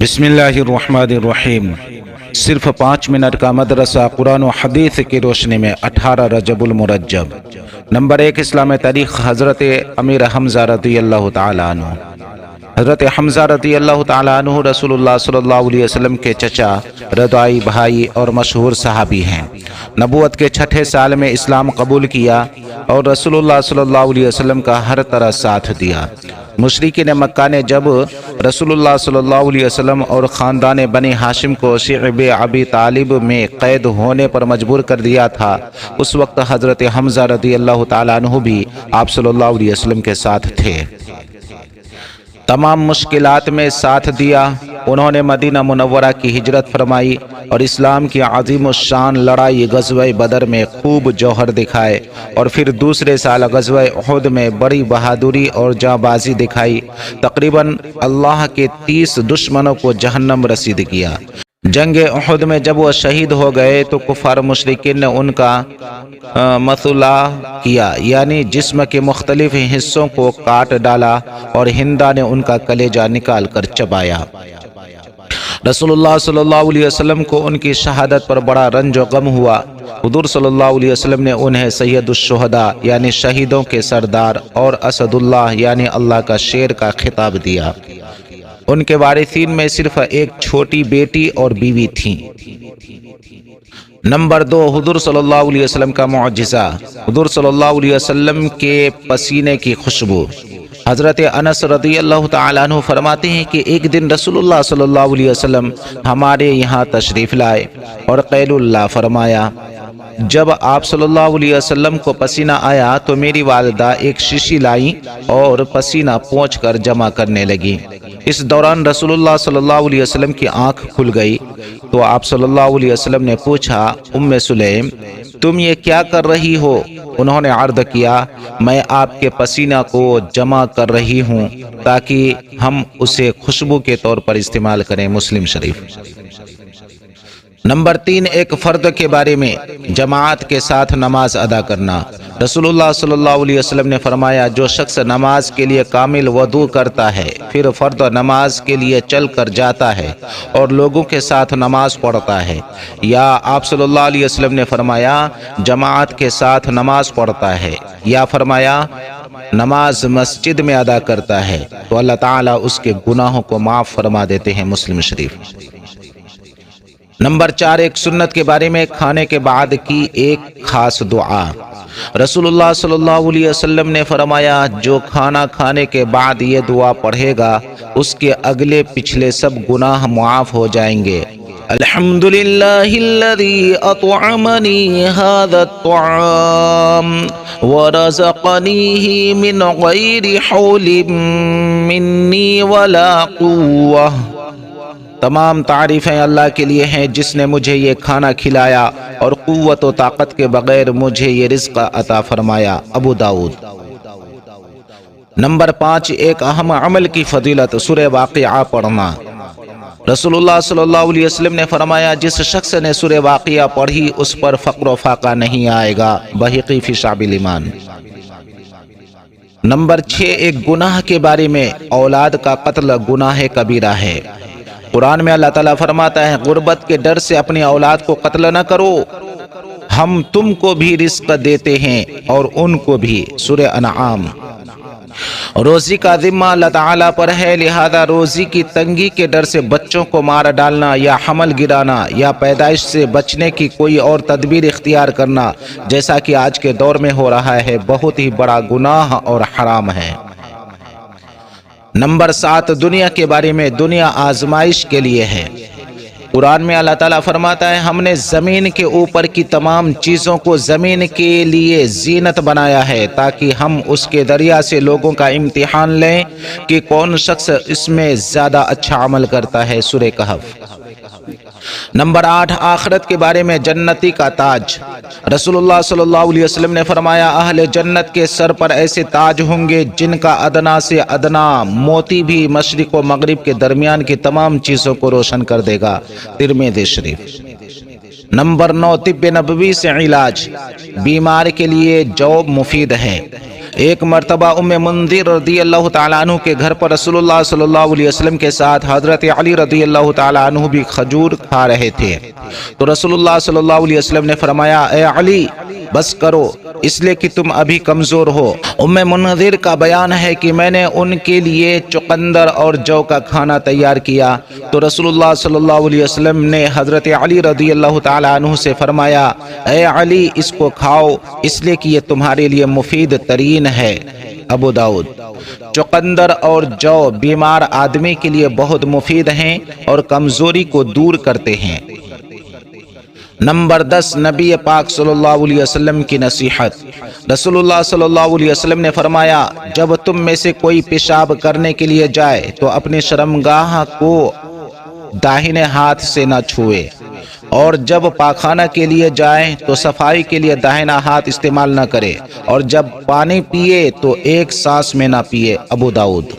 بسم اللہ الرحمن الرحیم۔ صرف 5 منٹ کا مدرسہ قرآن و حدیث کی روشنی میں 18 رجب المرجب۔ نمبر 1 اسلام تاریخ حضرت امیر حمزہ رضی اللہ تعالیٰ عنہ۔ حضرت حمزہ رضی اللہ تعالیٰ عنہ رسول اللہ صلی اللہ علیہ وسلم کے چچا، رضائی بھائی اور مشہور صحابی ہیں۔ نبوت کے 6 سال میں اسلام قبول کیا اور رسول اللہ صلی اللہ علیہ وسلم کا ہر طرح ساتھ دیا۔ مشرکین مکہ نے جب رسول اللہ صلی اللہ علیہ وسلم اور خاندان بنی ہاشم کو شعب ابی طالب میں قید ہونے پر مجبور کر دیا تھا، اس وقت حضرت حمزہ رضی اللہ تعالیٰ عنہ بھی آپ صلی اللہ علیہ وسلم کے ساتھ تھے۔ تمام مشکلات میں ساتھ دیا۔ انہوں نے مدینہ منورہ کی ہجرت فرمائی اور اسلام کی عظیم الشان لڑائی غزوہ بدر میں خوب جوہر دکھائے، اور پھر دوسرے سال غزوہ احد میں بڑی بہادری اور جانبازی دکھائی۔ تقریباً اللہ کے 30 دشمنوں کو جہنم رسید کیا۔ جنگ احد میں جب وہ شہید ہو گئے تو کفار مشرکین نے ان کا مثلا کیا، یعنی جسم کے مختلف حصوں کو کاٹ ڈالا اور ہندا نے ان کا کلیجہ نکال کر چبایا۔ رسول اللہ صلی اللہ علیہ وسلم کو ان کی شہادت پر بڑا رنج و غم ہوا۔ حضور صلی اللہ علیہ وسلم نے انہیں سید الشہداء یعنی شہیدوں کے سردار اور اسد اللہ یعنی اللہ کا شیر کا خطاب دیا۔ ان کے وارثین میں صرف ایک چھوٹی بیٹی اور بیوی تھیں۔ نمبر 2 حضور صلی اللہ علیہ وسلم کا معجزہ، حضور صلی اللہ علیہ وسلم کے پسینے کی خوشبو۔ حضرت انس رضی اللہ تعالیٰ عنہ فرماتے ہیں کہ ایک دن رسول اللہ صلی اللہ علیہ وسلم ہمارے یہاں تشریف لائے اور قیل اللہ فرمایا۔ جب آپ صلی اللہ علیہ وسلم کو پسینہ آیا تو میری والدہ ایک شیشی لائیں اور پسینہ پونچھ کر جمع کرنے لگی۔ اس دوران رسول اللہ صلی اللہ علیہ وسلم کی آنکھ کھل گئی تو آپ صلی اللہ علیہ وسلم نے پوچھا، ام سلیم تم یہ کیا کر رہی ہو؟ انہوں نے عرض کیا، میں آپ کے پسینہ کو جمع کر رہی ہوں تاکہ ہم اسے خوشبو کے طور پر استعمال کریں۔ مسلم شریف۔ نمبر 3 ایک فرد کے بارے میں جماعت کے ساتھ نماز ادا کرنا۔ رسول اللہ صلی اللہ علیہ وسلم نے فرمایا، جو شخص نماز کے لیے کامل وضو کرتا ہے پھر فرد نماز کے لیے چل کر جاتا ہے اور لوگوں کے ساتھ نماز پڑھتا ہے، یا آپ صلی اللہ علیہ وسلم نے فرمایا جماعت کے ساتھ نماز پڑھتا ہے، یا فرمایا نماز مسجد میں ادا کرتا ہے، تو اللہ تعالیٰ اس کے گناہوں کو معاف فرما دیتے ہیں۔ مسلم شریف۔ نمبر 4 ایک سنت کے بارے میں کھانے کے بعد کی ایک خاص دعا۔ رسول اللہ صلی اللہ علیہ وسلم نے فرمایا، جو کھانا کھانے کے بعد یہ دعا پڑھے گا اس کے اگلے پچھلے سب گناہ معاف ہو جائیں گے۔ الحمدللہ الذی اطعمنی ھذا الطعام ورزقنیہ من غیر حول منی ولا قوہ۔ تمام تعریفیں اللہ کے لیے ہیں جس نے مجھے یہ کھانا کھلایا اور قوت و طاقت کے بغیر مجھے یہ رزق عطا فرمایا۔ ابو داؤد۔ نمبر 5 ایک اہم عمل کی فضیلت، سورہ واقعہ پڑھنا۔ رسول اللہ صلی اللہ علیہ وسلم نے فرمایا، جس شخص نے سورہ واقعہ پڑھی اس پر فقر و فاقہ نہیں آئے گا۔ بہقی فی شعب الایمان۔ نمبر 6 ایک گناہ کے بارے میں، اولاد کا قتل گناہ کبیرہ ہے۔ قرآن میں اللہ تعالیٰ فرماتا ہے، غربت کے ڈر سے اپنی اولاد کو قتل نہ کرو، ہم تم کو بھی رزق دیتے ہیں اور ان کو بھی۔ سورہ انعام۔ روزی کا ذمہ اللہ تعالیٰ پر ہے، لہذا روزی کی تنگی کے ڈر سے بچوں کو مار ڈالنا یا حمل گرانا یا پیدائش سے بچنے کی کوئی اور تدبیر اختیار کرنا، جیسا کہ آج کے دور میں ہو رہا ہے، بہت ہی بڑا گناہ اور حرام ہے۔ نمبر 7 دنیا کے بارے میں، دنیا آزمائش کے لیے ہے۔ قرآن میں اللہ تعالیٰ فرماتا ہے، ہم نے زمین کے اوپر کی تمام چیزوں کو زمین کے لیے زینت بنایا ہے تاکہ ہم اس کے ذریعہ سے لوگوں کا امتحان لیں کہ کون شخص اس میں زیادہ اچھا عمل کرتا ہے۔ سورہ کہف۔ نمبر 8 آخرت کے بارے میں، جنتی کا تاج۔ رسول اللہ صلی اللہ علیہ وسلم نے فرمایا، اہل جنت کے سر پر ایسے تاج ہوں گے جن کا ادنا سے ادنا موتی بھی مشرق و مغرب کے درمیان کی تمام چیزوں کو روشن کر دے گا۔ ترمذی شریف۔ نمبر 9 طب نبوی سے علاج۔ بیمار کے لیے جو مفید ہے۔ ایک مرتبہ ام منذر رضی اللہ تعالیٰ عنہ کے گھر پر رسول اللہ صلی اللہ علیہ وسلم کے ساتھ حضرت علی رضی اللہ تعالیٰ عنہ بھی کھجور کھا رہے تھے، تو رسول اللہ صلی اللہ علیہ وسلم نے فرمایا اے علی بس کرو اس لیے کہ تم ابھی کمزور ہو۔ ام منذر کا بیان ہے کہ میں نے ان کے لیے چقندر اور جو کا کھانا تیار کیا تو رسول اللہ صلی اللہ علیہ وسلم نے حضرت علی رضی اللہ تعالیٰ عنہ سے فرمایا اے علی اس کو کھاؤ اس لیے کہ یہ تمہارے لیے مفید ترین ہے۔ ابو داؤد۔ چقندر اور جو بیمار آدمی کے لیے بہت مفید ہیں اور کمزوری کو دور کرتے ہیں۔ نمبر 10، نبی پاک صلی اللہ علیہ وسلم کی نصیحت۔ رسول اللہ صلی اللہ علیہ وسلم نے فرمایا جب تم میں سے کوئی پیشاب کرنے کے لیے جائے تو اپنے شرمگاہ کو داہنے ہاتھ سے نہ چھوئے، اور جب پاخانہ کے لیے جائے تو صفائی کے لیے داہنا ہاتھ استعمال نہ کرے، اور جب پانی پیے تو ایک سانس میں نہ پیے۔ ابو داؤد۔